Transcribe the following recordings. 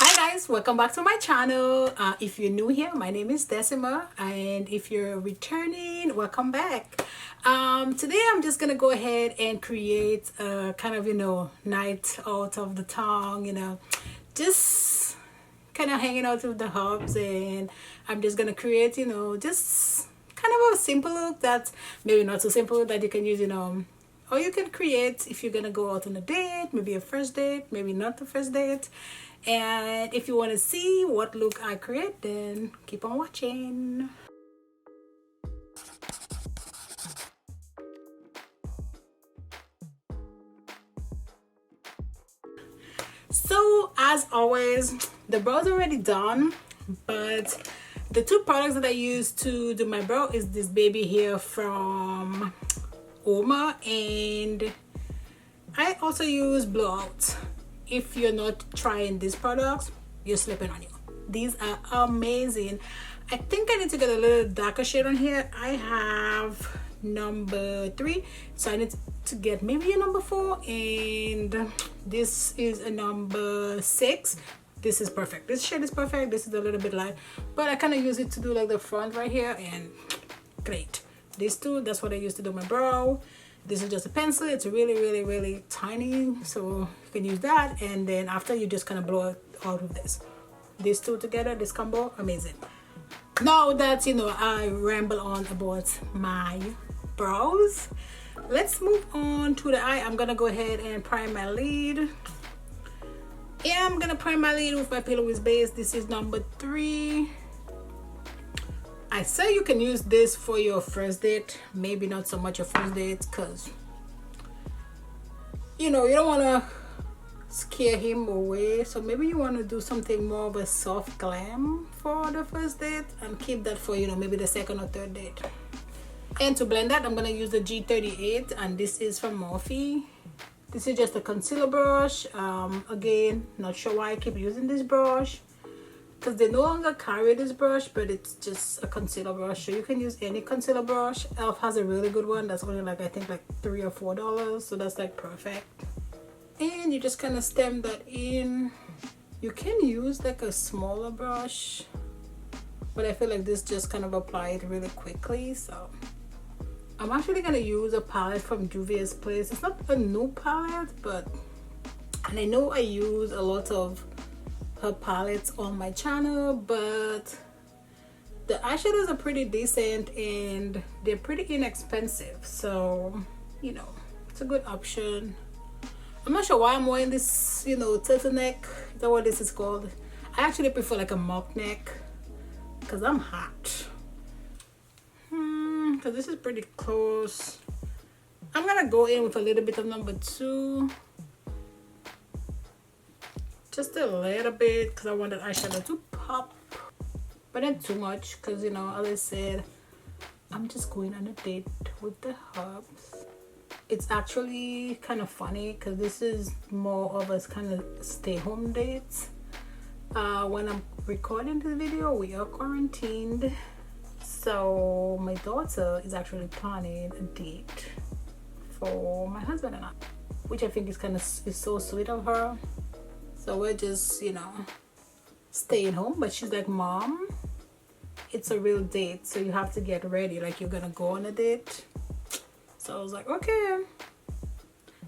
Hi guys, welcome back to my channel. If you're new here, my name is Decima, and if you're returning, welcome back. Today I'm just gonna go ahead and create a kind of, night out of the town, just kind of hanging out with the hubs, and I'm just gonna create, just kind of a simple look that's maybe not so simple that you can use, or you can create if you're gonna go out on a date, maybe a first date, maybe not the first date. And if you want to see what look I create, then keep on watching. So as always, the brows are already done, but the two products that I use to do my brow is this baby here from Uoma, and I also use Blowout. If you're not trying these products, you're slipping on you. These are amazing. I think I need to get a little darker shade on here. I have number 3, so I need to get maybe a number 4, and this is a number 6. This is perfect. This shade is perfect. This is a little bit light, but I kind of use it to do like the front right here, and great. These two, that's what I use to do my brow. This is just a pencil. It's really tiny, so you can use that, and then after you just kind of blow it out with this. These two together, this combo, amazing. Now that I ramble on about my brows, let's move on to the eye. I'm gonna go ahead and prime my lid. Yeah, I'm gonna prime my lid with my P.Louise base. This is number 3. I say you can use this for your first date, maybe not so much your first date, because you don't want to scare him away, so maybe you want to do something more of a soft glam for the first date and keep that for maybe the second or third date. And to blend that, I'm going to use the G38, and this is from Morphe. This is just a concealer brush. Again, not sure why I keep using this brush, because they no longer carry this brush, but it's just a concealer brush, so you can use any concealer brush. Elf has a really good one that's only like, I think like $3 or $4, so that's like perfect. And you just kind of stem that in. You can use like a smaller brush, but I feel like this just kind of apply it really quickly. So I'm actually gonna use a palette from Juvia'S place. It's not a new palette, and I know I use a lot of her palettes on my channel, but the eyeshadows are pretty decent and they're pretty inexpensive, so it's a good option. I'm not sure why I'm wearing this turtleneck. Is that what this is called? I actually prefer like a mock neck because I'm hot. Because this is pretty close. I'm gonna go in with a little bit of number 2, just a little bit, because I want that eyeshadow to pop, but not too much, because as I said, I'm just going on a date with the hubs. It's actually kind of funny because this is more of a kind of stay home date. When I'm recording this video, we are quarantined, so my daughter is actually planning a date for my husband and I, which I think is so sweet of her. So we're just staying home, but she's like, Mom, it's a real date, so you have to get ready like you're gonna go on a date. So I was like, okay,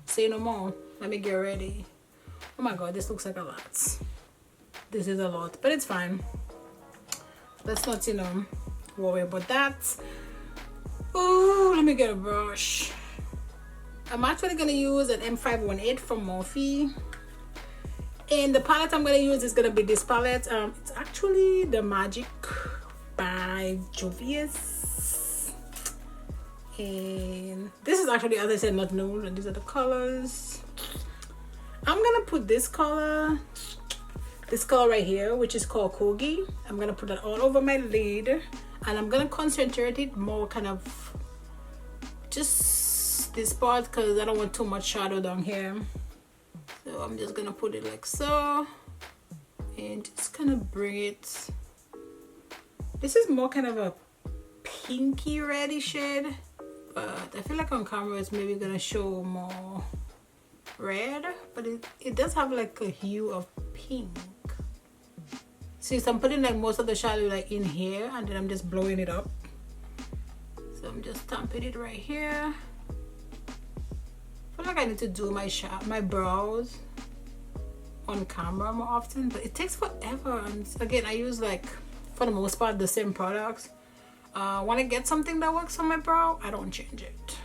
say no more, let me get ready. Oh my god, this looks like a lot. This is a lot, but it's fine. Let's not worry about that. Oh, let me get a brush. I'm actually gonna use an M518 from Morphe. And the palette I'm going to use is going to be this palette. It's actually the Magic by Juvia'S. And this is actually, as I said, not new. And these are the colors. I'm going to put this color right here, which is called Kogi. I'm going to put that all over my lid. And I'm going to concentrate it more kind of just this part, because I don't want too much shadow down here. So I'm just gonna put it like so, and just kind of bring it. This is more kind of a pinky reddy shade, but I feel like on camera it's maybe gonna show more red, but it does have like a hue of pink. See, so I'm putting like most of the shadow like in here, and then I'm just blowing it up. So I'm just stamping it right here. I feel like I need to do my brows on camera more often, but it takes forever. And again, I use like, for the most part, the same products. When I get something that works on my brow, I don't change it.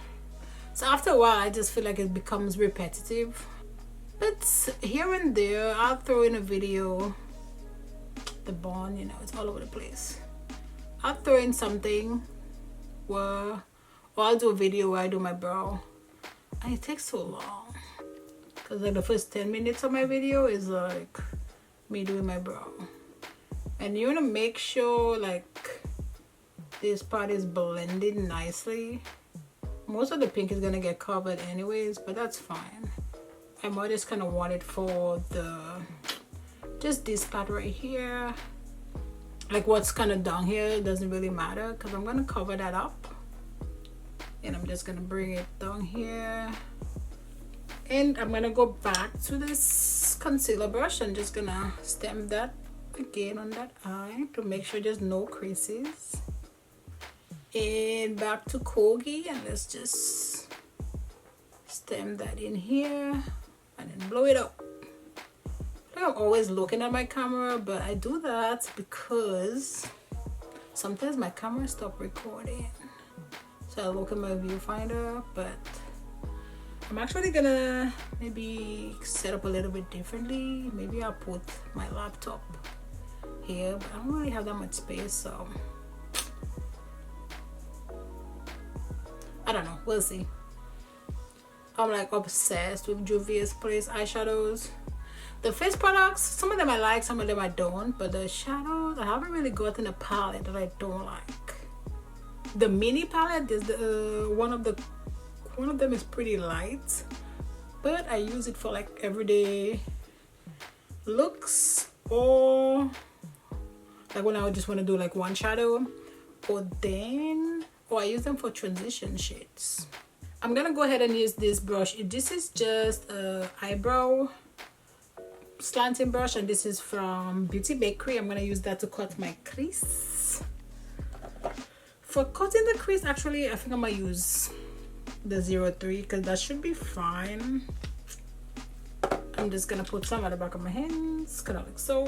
So after a while, I just feel like it becomes repetitive. But here and there, I'll throw in a video. The bond, you know, it's all over the place. I'll throw in something where, or I'll do a video where I do my brow, and it takes so long because like the first 10 minutes of my video is like me doing my brow, and you want to make sure like this part is blended nicely. Most of the pink is gonna get covered anyways, but that's fine. I might just kind of want it for the just this part right here, like what's kind of down here doesn't really matter because I'm gonna cover that up, and I'm just gonna bring it down here, and I'm gonna go back to this concealer brush and just gonna stamp that again on that eye to make sure there's no creases, and back to Kogi, and let's just stamp that in here and then blow it up. I'm always looking at my camera, but I do that because sometimes my camera stops recording, so I look at my viewfinder. But I'm actually gonna maybe set up a little bit differently. Maybe I'll put my laptop here, but I don't really have that much space, so I don't know, we'll see. I'm like obsessed with Juvia'S eyeshadows. The face products, some of them I like, some of them I don't, but the shadows, I haven't really gotten a palette that I don't like. The mini palette is the one of them is pretty light, but I use it for like everyday looks, or like when I just want to do like one shadow, or I use them for transition shades. I'm gonna go ahead and use this brush. This is just a eyebrow slanting brush, and this is from Bakerie. I'm gonna use that to cut my crease. For cutting the crease, actually I think I'm gonna use the 03 because that should be fine. I'm just gonna put some at the back of my hands, kind of like so.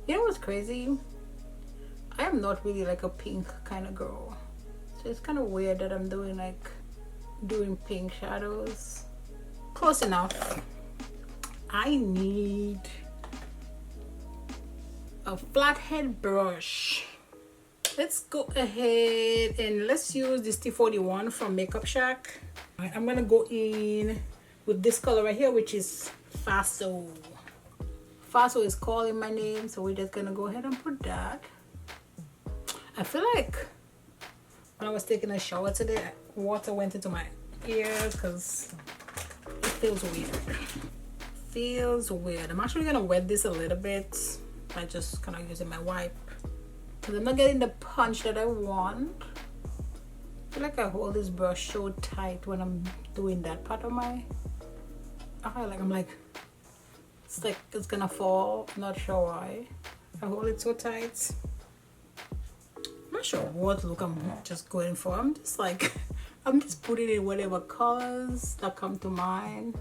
You know what's crazy? I am not really like a pink kind of girl, so it's kind of weird that I'm doing pink shadows. Close enough. I need a flathead brush. Let's go ahead and let's use this T41 from Makeup Shack. I'm gonna go in with this color right here, which is Faso. Faso is calling my name, so we're just gonna go ahead and put that. I feel like when I was taking a shower today, water went into my ears because it feels weird. I'm actually gonna wet this a little bit by just kind of using my wipe because I'm not getting the punch that I want. I feel like I hold this brush so tight when I'm doing that part of my eye. I'm like it's like it's gonna fall. I'm not sure why I hold it so tight. I'm not sure what look I'm just going for. I'm just like I'm just putting in whatever colors that come to mind,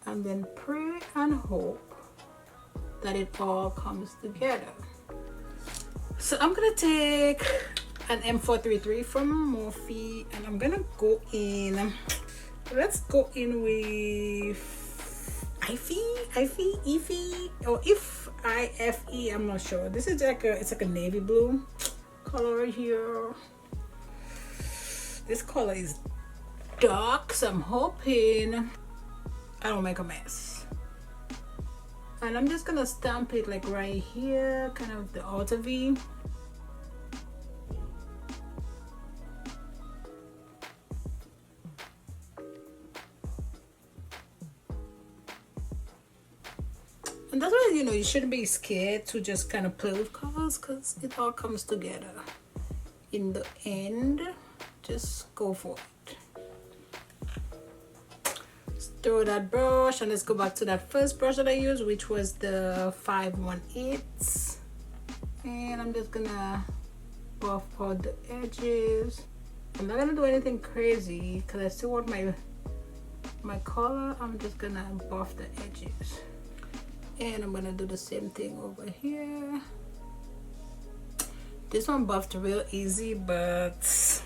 and then pray and hope that it all comes together. So I'm gonna take an M433 from Morphe, and I'm gonna go in. Let's go in with Ify, or if IFE. I'm not sure. This is like it's like a navy blue color right here. This color is dark, so I'm hoping I don't make a mess. And I'm just gonna stamp it like right here, kind of the outer V. And that's why, you know, you shouldn't be scared to just kind of play with colors because it all comes together in the end. Just go for it. throw that brush, and let's go back to that first brush that I used, which was the 518, and I'm just gonna buff out the edges. I'm not gonna do anything crazy because I still want my color. I'm just gonna buff the edges, and I'm gonna do the same thing over here. This one buffed real easy, but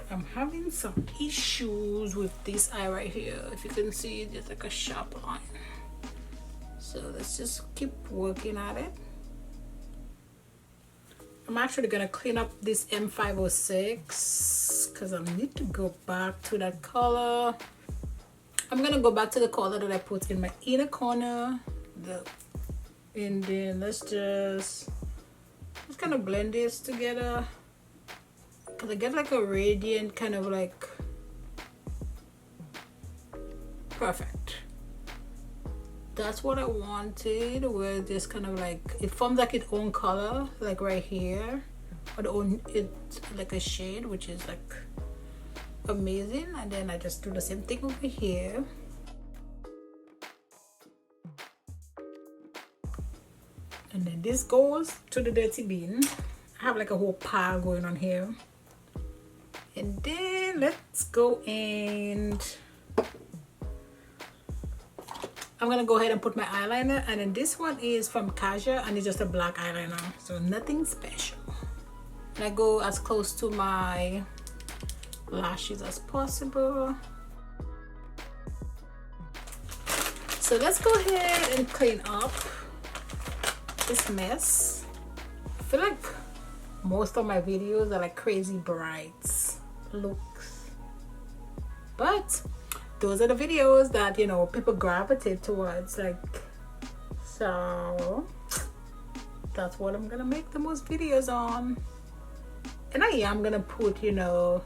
I'm having some issues with this eye right here. If you can see, there's like a sharp line. So let's just keep working at it. I'm actually gonna clean up this M506 because I need to go back to that color. I'm gonna go back to the color that I put in my inner corner. And then let's just kind of blend this together. Cause I get like a radiant kind of like perfect. That's what I wanted, where this kind of like it forms like its own color, like right here, or it's like a shade, which is like amazing. And then I just do the same thing over here. And then this goes to the dirty bin. I have like a whole pile going on here. And then let's go and I'm gonna go ahead and put my eyeliner, and then this one is from Kaja and it's just a black eyeliner, so nothing special. And I go as close to my lashes as possible. So let's go ahead and clean up this mess. I feel like most of my videos are like crazy bright looks, but those are the videos that, you know, people gravitate towards, like, so that's what I'm gonna make the most videos on. And I am gonna put, you know,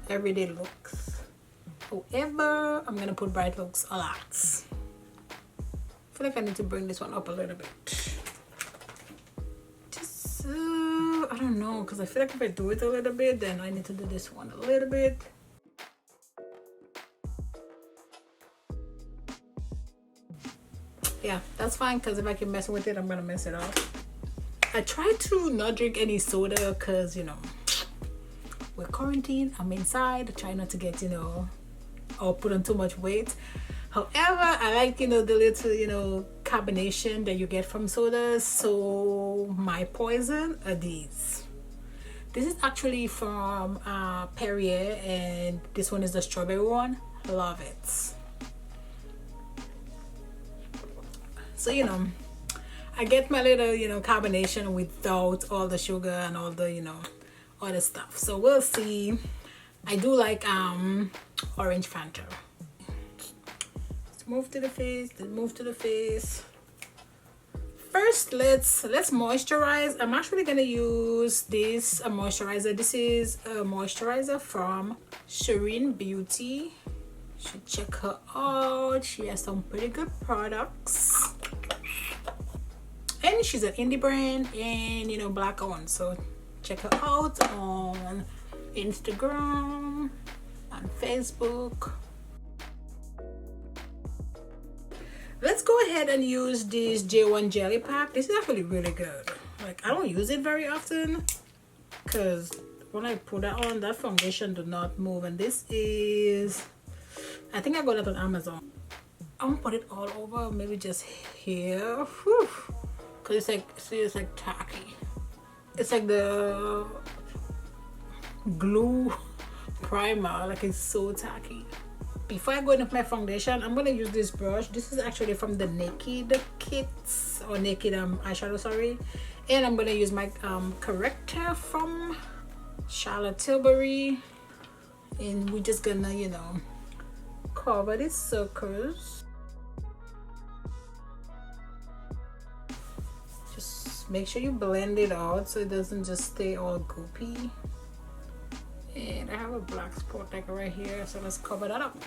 everyday looks. However, I'm gonna put bright looks a lot. I feel like I need to bring this one up a little bit. Just I don't know, because I feel like if I do it a little bit, then I need to do this one a little bit. Yeah, that's fine, because if I keep messing with it, I'm gonna mess it up. I try to not drink any soda because, you know, we're quarantined, I'm inside. I try not to get, you know, or put on too much weight. However, I like, you know, the little, you know, carbonation that you get from sodas. So my poison are these. This is actually from Perrier, and this one is the strawberry one. Love it. So, you know, I get my little, you know, carbonation without all the sugar and all the, you know, other stuff. So we'll see. I do like orange Fanta. Let's move to the face, then move to the face. First, let's moisturize. I'm actually gonna use this moisturizer. This is a moisturizer from Cherin Beauty. You should check her out. She has some pretty good products. And she's an indie brand and, you know, black owned. So check her out on Instagram, on Facebook. Let's go ahead and use this J1 jelly pack. This is actually really good. Like, I don't use it very often because when I put that on, that foundation do not move. And this is, I think I got it on Amazon. I'm gonna put it all over, maybe just here. Whew. Cause it's like, see, it's like tacky. It's like the glue primer, like it's so tacky. Before I go in with my foundation, I'm gonna use this brush. This is actually from the Naked kits, or Naked eyeshadow, sorry. And I'm gonna use my corrector from Charlotte Tilbury, and we're just gonna, you know, cover these circles. Just make sure you blend it out so it doesn't just stay all goopy. And I have a black spot like right here, so let's cover that up.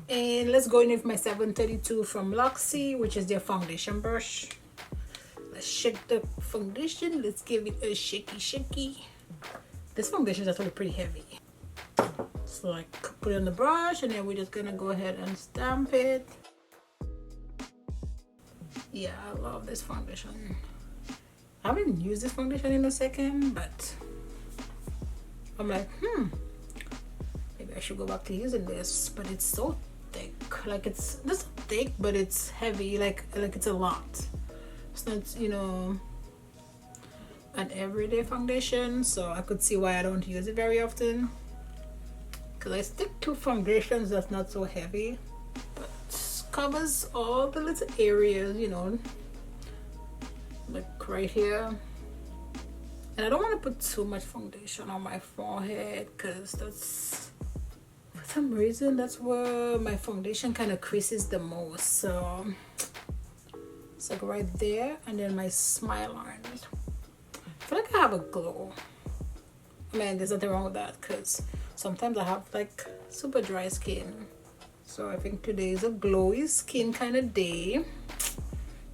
And let's go in with my 732 from Luxie, which is their foundation brush. Let's shake the foundation. Let's give it a shaky. This foundation is actually pretty heavy. So like put it on the brush and then we're just gonna go ahead and stamp it. Yeah, I love this foundation. I haven't used this foundation in a second, but I'm like, maybe I should go back to using this. But it's so thick. Like it's not so thick, but it's heavy. Like it's a lot. It's not, you know, an everyday foundation, so I could see why I don't use it very often. Cause I stick to foundations that's not so heavy, but covers all the little areas, you know, like right here. And I don't want to put too much foundation on my forehead because that's, for some reason, that's where my foundation kind of creases the most. So it's like right there, and then my smile lines. I feel like I have a glow. I mean, there's nothing wrong with that because sometimes I have like super dry skin. So I think today is a glowy skin kind of day.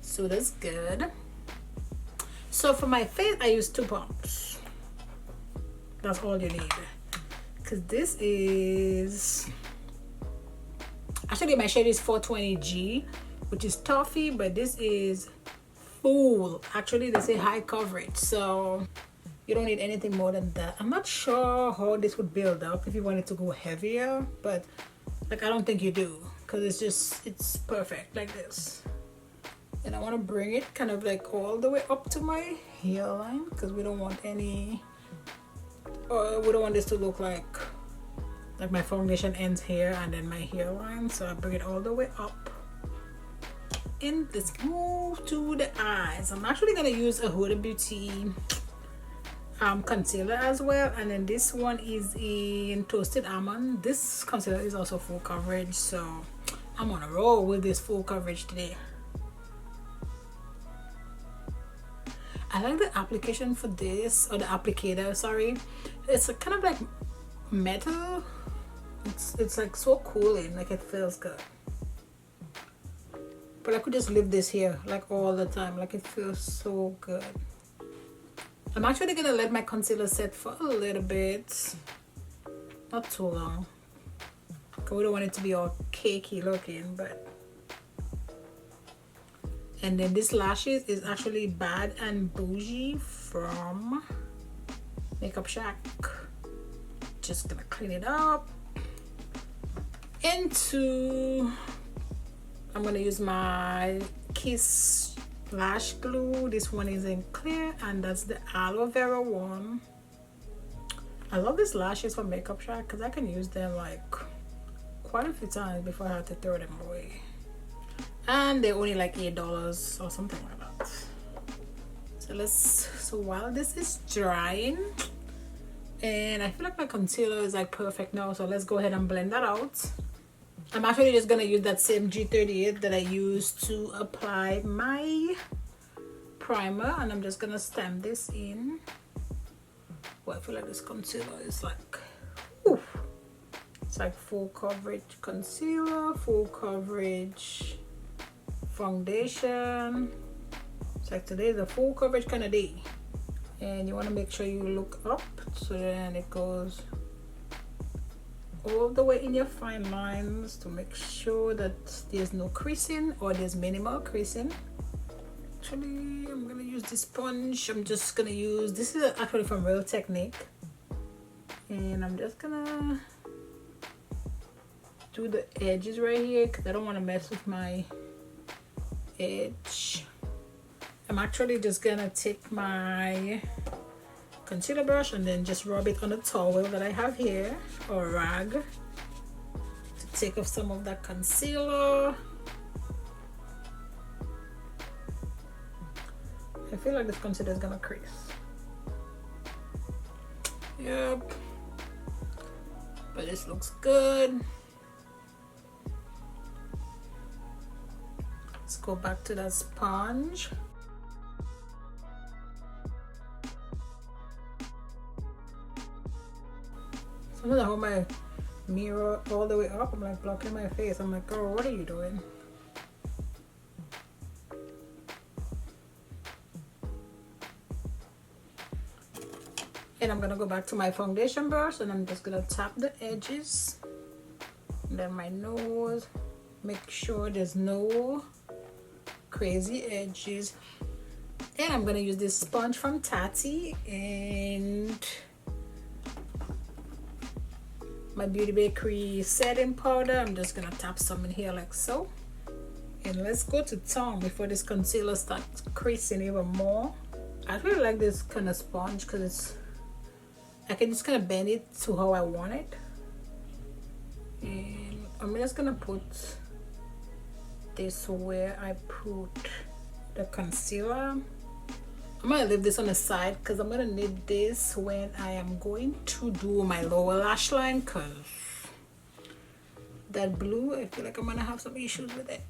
So that's good. So for my face, I use 2 pumps. That's all you need. Because this is... Actually, my shade is 420G, which is toffee, but this is full. Actually, they say high coverage. So you don't need anything more than that. I'm not sure how this would build up if you wanted to go heavier, but like I don't think you do, because it's perfect like this. And I want to bring it kind of like all the way up to my hairline, because we don't want any, we don't want this to look like my foundation ends here and then my hairline. So I bring it all the way up. And let's move to the eyes. I'm actually gonna use a Huda Beauty concealer as well, and then this one is in Toasted Almond. This concealer is also full coverage, so I'm on a roll with this full coverage today. I like the application for this, or the applicator, sorry. It's a kind of like metal. It's like so cooling, like it feels good. But I could just leave this here like all the time, like it feels so good. I'm actually gonna let my concealer set for a little bit, not too long, because we don't want it to be all cakey looking. But and then this lashes is actually Bad and Bougie from Makeup Shack. Just gonna clean it up into, I'm gonna use my Kiss lash glue. This one is in clear, and that's the aloe vera one. I love these lashes from Makeup Shack because I can use them like quite a few times before I have to throw them away, and they're only like $8 or something like that. So while this is drying, and I feel like my concealer is like perfect now, so let's go ahead and blend that out. I'm actually just gonna use that same G38 that I used to apply my primer, and I'm just gonna stamp this in. Well, I feel like this concealer is like, oof. It's like full coverage concealer, full coverage foundation. It's like today is a full coverage kind of day, and you want to make sure you look up so then it goes all the way in your fine lines to make sure that there's no creasing or there's minimal creasing. Actually, I'm gonna use this sponge. I'm just gonna use, this is actually from Real Technique, and I'm just gonna do the edges right here because I don't want to mess with my edge. I'm actually just gonna take my concealer brush and then just rub it on a towel that I have here, or rag, to take off some of that concealer. I feel like this concealer is gonna crease. Yep, but this looks good. Let's go back to that sponge. Sometimes I hold my mirror all the way up. I'm like blocking my face. I'm like, girl, what are you doing? And I'm gonna go back to my foundation brush and I'm just gonna tap the edges, and then my nose, make sure there's no crazy edges. And I'm gonna use this sponge from Tati and my Beauty Bakery setting powder. I'm just gonna tap some in here like so. And let's go to town before this concealer starts creasing even more. I really like this kind of sponge because I can just kind of bend it to how I want it. And I'm just gonna put this where I put the concealer. I'm gonna leave this on the side because I'm gonna need this when I am going to do my lower lash line, because that blue, I feel like I'm gonna have some issues with it.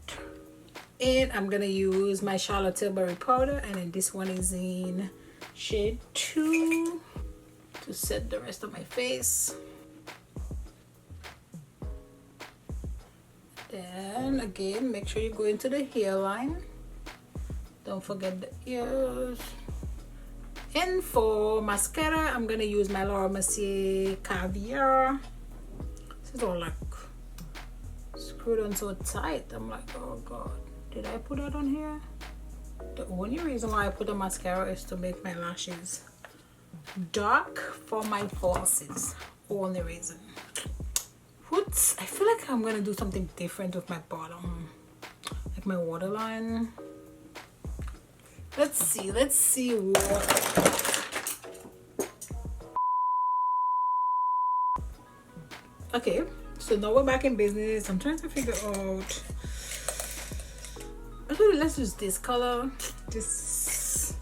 And I'm gonna use my Charlotte Tilbury powder, and then this one is in shade 2 to set the rest of my face. Then again, make sure you go into the hairline. Don't forget the ears. And for mascara, I'm gonna use my Laura Mercier Caviar. This is all like screwed on so tight. I'm like, oh god, did I put that on here? The only reason why I put the mascara is to make my lashes dark for my falsies. Only reason. I feel like I'm gonna do something different with my bottom, like my waterline. Let's see what. Okay, so now we're back in business. I'm trying to figure out. Okay, let's use this color. This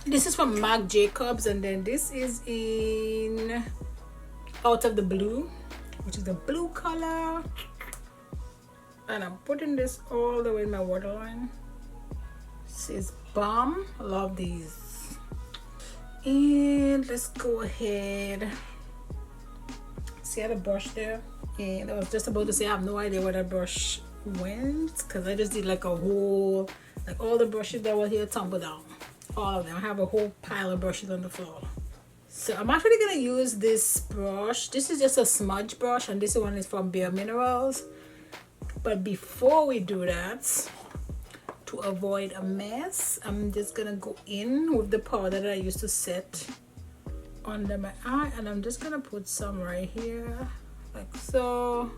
is from Marc Jacobs, and then this is in Out of the Blue, which is the blue color. And I'm putting this all the way in my waterline. This is bomb. I love these. And let's go ahead. See how the brush there? And I was just about to say I have no idea where that brush went, because I just did like a whole, like all the brushes that were here tumble down. All of them. I have a whole pile of brushes on the floor. So I'm actually gonna use this brush. This is just a smudge brush, and this one is from Bare Minerals. But before we do that, to avoid a mess, I'm just gonna go in with the powder that I used to set under my eye, and I'm just gonna put some right here like so.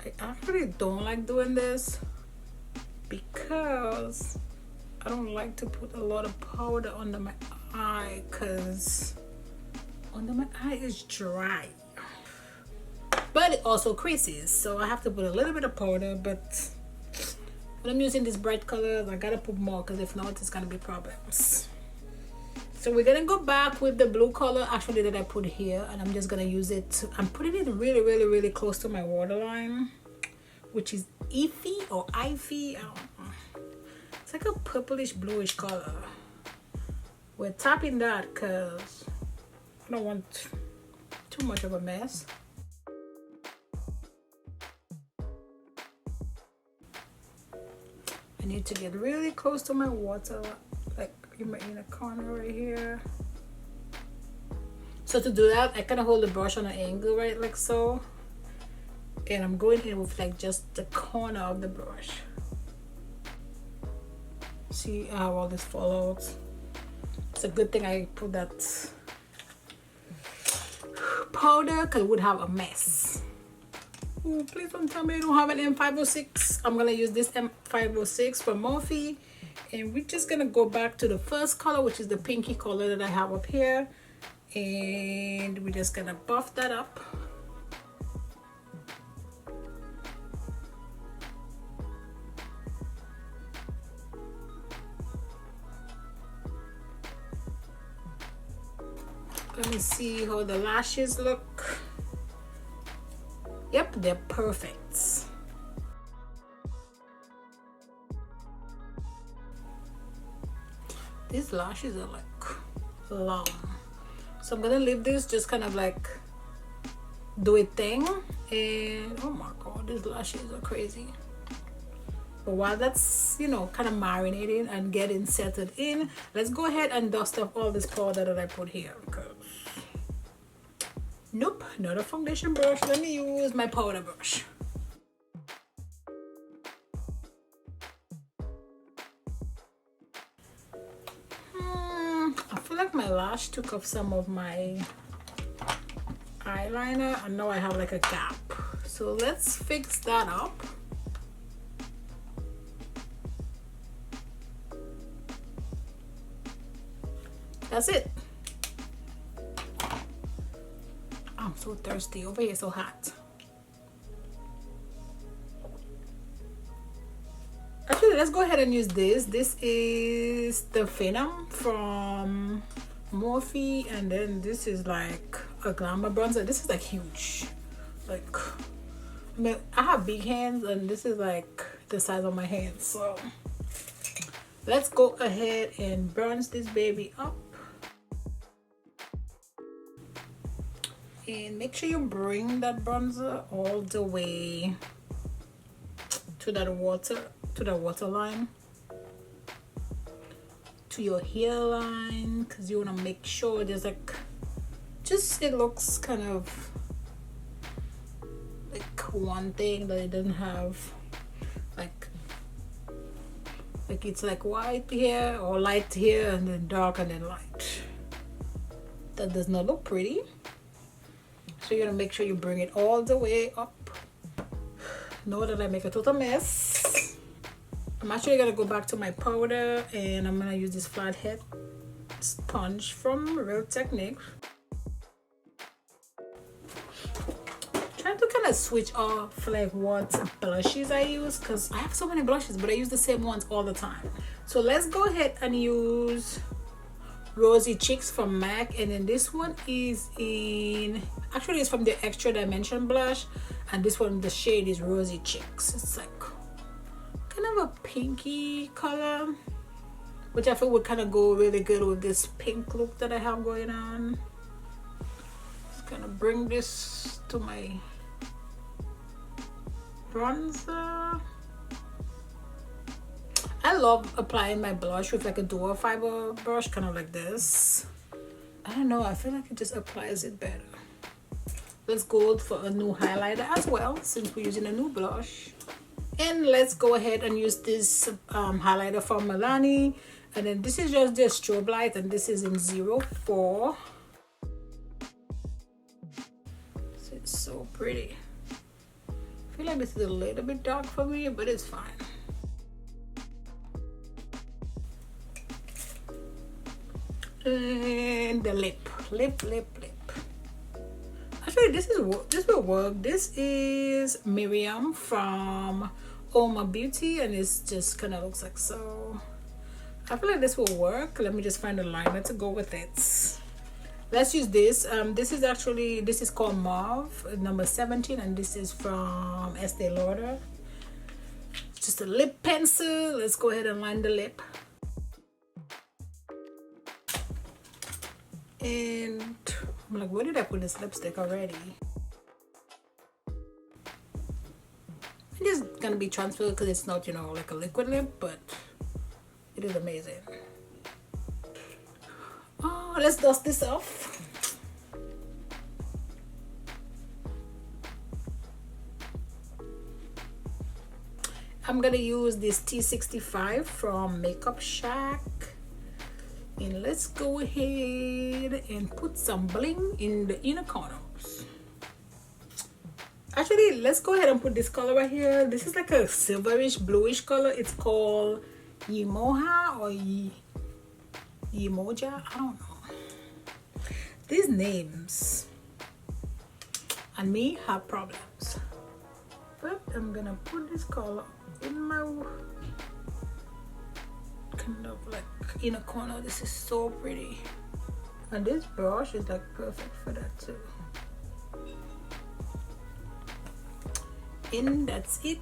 I actually don't like doing this because I don't like to put a lot of powder under my eye, because under my eye is dry, but it also creases, so I have to put a little bit of powder. But when I'm using these bright colors, I gotta put more, because if not, it's gonna be problems. So we're gonna go back with the blue color actually that I put here, and I'm just gonna use it. I'm putting it really close to my waterline, which is Eefy or Ivy. I don't know. It's like a purplish bluish color. We're tapping that because I don't want too much of a mess. I need to get really close to my water, like in my inner corner right here. So to do that, I kind of hold the brush on an angle, right, like so. And I'm going in with like just the corner of the brush. See how all this fall out? It's a good thing I put that powder, because it would have a mess. Ooh, please don't tell me I don't have an M506. I'm gonna use this M506 from Morphe, and we're just gonna go back to the first color, which is the pinky color that I have up here, and we're just gonna buff that up. Let me see how the lashes look. Yep, they're perfect. These lashes are like long. So I'm gonna leave this just kind of like do a thing. And oh my god, these lashes are crazy. But while that's, you know, kind of marinating and getting settled in, let's go ahead and dust off all this powder that I put here, because Nope, not a foundation brush. Let me use my powder brush. I feel like my lash took off some of my eyeliner and now I have like a gap. So let's fix that up. That's it. I'm so thirsty. Over here so hot. Actually, let's go ahead and use this. This is the Phenom from Morphe, and then this is like a glamour bronzer. This is like huge. Like, I mean, I have big hands and this is like the size of my hands. So let's go ahead and bronze this baby up. And make sure you bring that bronzer all the way to that water line, to your hairline, because you want to make sure there's like, just it looks kind of like one thing that it doesn't have, like it's like white here or light here and then dark and then light. That does not look pretty. So you're gonna make sure you bring it all the way up. Know that I make a total mess. I'm actually gonna go back to my powder and I'm gonna use this flathead sponge from Real Technique. Trying to kind of switch off like what blushes I use, because I have so many blushes but I use the same ones all the time. So let's go ahead and use Rosy Cheeks from MAC, and then this one is in, actually it's from the Extra Dimension blush, and this one, the shade is Rosy Cheeks. It's like kind of a pinky color, which I feel would kind of go really good with this pink look that I have going on. Just gonna bring this to my bronzer. I love applying my blush with like a dual fiber brush, kind of like this. I don't know, I feel like it just applies it better. Let's go for a new highlighter as well, since we're using a new blush. And let's go ahead and use this highlighter from Milani. And then this is just the strobe light, and this is in 04. So it's so pretty. I feel like this is a little bit dark for me, but it's fine. And the lip. Actually, this will work. This is Miriam from Uoma Beauty, and it's just kind of looks like so. I feel like this will work. Let me just find a liner to go with it. Let's use this. This is called Mauve number 17, and this is from Estee Lauder. Just a lip pencil. Let's go ahead and line the lip. And I'm like, where did I put this lipstick already? It is gonna be transferred because it's not, you know, like a liquid lip, but it is amazing. Oh, let's dust this off. I'm gonna use this T65 from Makeup Shack. And let's go ahead and put some bling in the inner corners. Actually, let's go ahead and put this color right here. This is like a silverish bluish color. It's called Yemoja or Yemoja. I don't know. These names and me have problems. But I'm gonna put this color in my kind of like inner corner. This is so pretty, and this brush is like perfect for that too. And that's it.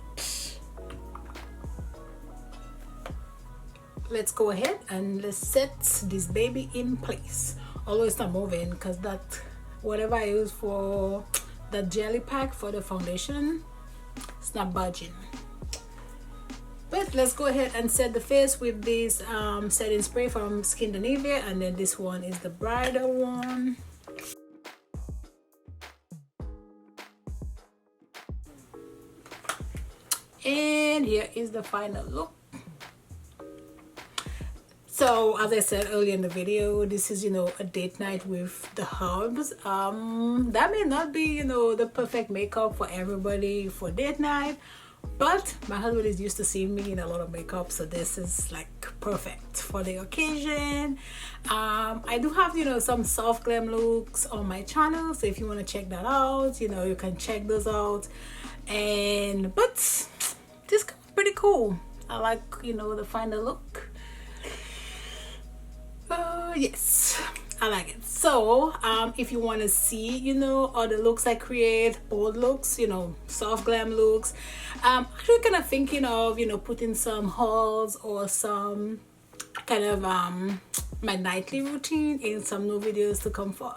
Let's go ahead and let's set this baby in place. Although it's not moving because that whatever I use for the jelly pack for the foundation, it's not budging. But let's go ahead and set the face with this setting spray from Skindinavia, and then this one is the bridal one. And here is the final look. So as I said earlier in the video, this is, you know, a date night with the hubs. That may not be, you know, the perfect makeup for everybody for date night, but my husband is used to seeing me in a lot of makeup, so this is like perfect for the occasion. I do have, you know, some soft glam looks on my channel, so if you want to check that out, you know, you can check those out. But this is pretty cool. I like, you know, the final look. Yes, I like it. So if you want to see, you know, all the looks I create, bold looks, you know, soft glam looks, actually kind of thinking of, you know, putting some hauls or some kind of my nightly routine in some new videos to come for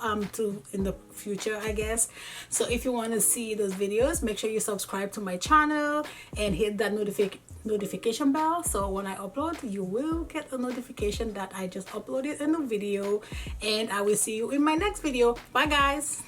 in the future, I guess. So if you want to see those videos, make sure you subscribe to my channel and hit that notification bell, so when I upload, you will get a notification that I just uploaded a new video. And I will see you in my next video. Bye guys.